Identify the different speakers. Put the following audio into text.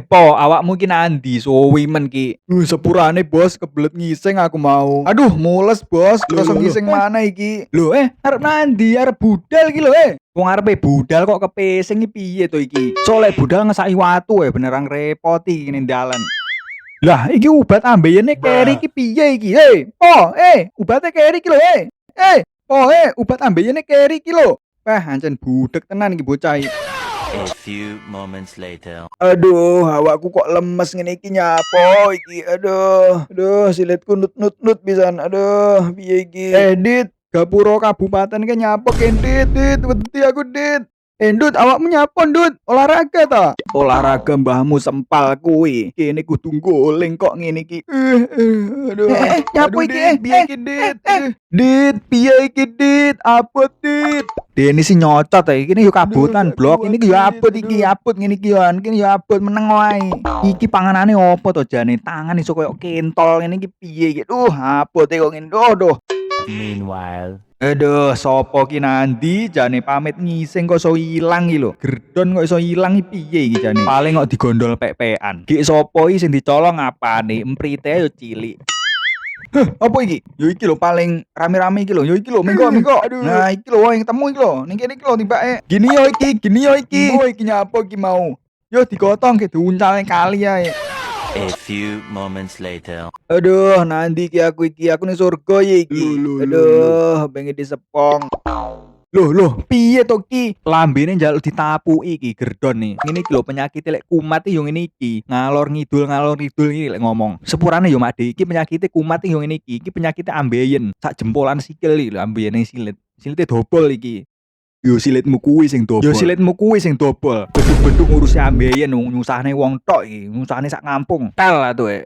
Speaker 1: Po, awakmu ki nandi suwi men ki? Sepurane bos, kebelet ngising aku mau. Aduh, mules bos, krasa ngising mana iki? Lho arep nandi? Arep budal iki lho Wong arepe budal kok kepesing iki piye to iki? Soale budal ngesaki watu benerang repot iki ning dalan. Lah iki ubat ambeyene keri iki piye iki? Po, ubate keri iki lho Po, ubat ambeyene keri iki lho. Wah, ancen budek tenan iki bocah iki.
Speaker 2: A few moments later.
Speaker 1: Aduh, awakku kok lemes ngene iki nyapo iki. Aduh, silitku nut pisan. Aduh, piye iki? Dit, Gapura Kabupaten ke nyapo ken Dit, wedi aku Dit. Ndut, awakmu nyapo Ndut? Olahraga ta? Olahraga mbahmu sempal kuwi. Kene kudu goleng kok ngene iki. Aduh. Nyapo iki? Piye iki Dit? Dit, piye iki Dit? Abot Dit. Dene sih nyocot iki yo kabutan blok. Ini yo abot iki, abot ngene iki yo. Iki yo abot meneng wae. Iki panganane opo to jane? Tangan iso koyo kentol ngene iki piye iki? Abot kok ngene. Duh.
Speaker 2: Meanwhile.
Speaker 1: Aduh, sopo ki nandi jane pamit ngising kok iso ilang iki lho. Gerdon kok iso ilang iki piye iki jane? Paling kok digondol pek-pekan. Ki sopo iki sing dicolong apane? Emprite yo cilik. Apa iki? Yo iki lho paling rame-rame iki lho. Yo iki lho, minggo. Nah, iki lho yang ketemu iki lho. Ning kene iki lho tibake. Gini yo iki. Oh, iki nyapa iki mau? Yo digotong ke diuncal kali ae.
Speaker 2: A few moments later.
Speaker 1: Aduh, nanti aku ning surga ya iki. Aduh, pengen disepong. Loh, piye to ki? Lambene njaluk ditapuki iki gerdon nih. Ngene iki lho penyakit lek kumat yo ngene iki. Ngalor ngidul iki lek ngomong. Sepurane yo Mak iki penyakite kumat yo ngene iki. Iki penyakite ambeien. Sak jempolan sikil iki lho ambeyene silit. Silite dobol iki. Yo silitmu kuwi sing dobol. Beduk-beduk ngurusi ambeien nyusahne wong tok iki. Nyusahne sak kampung. Tel atuh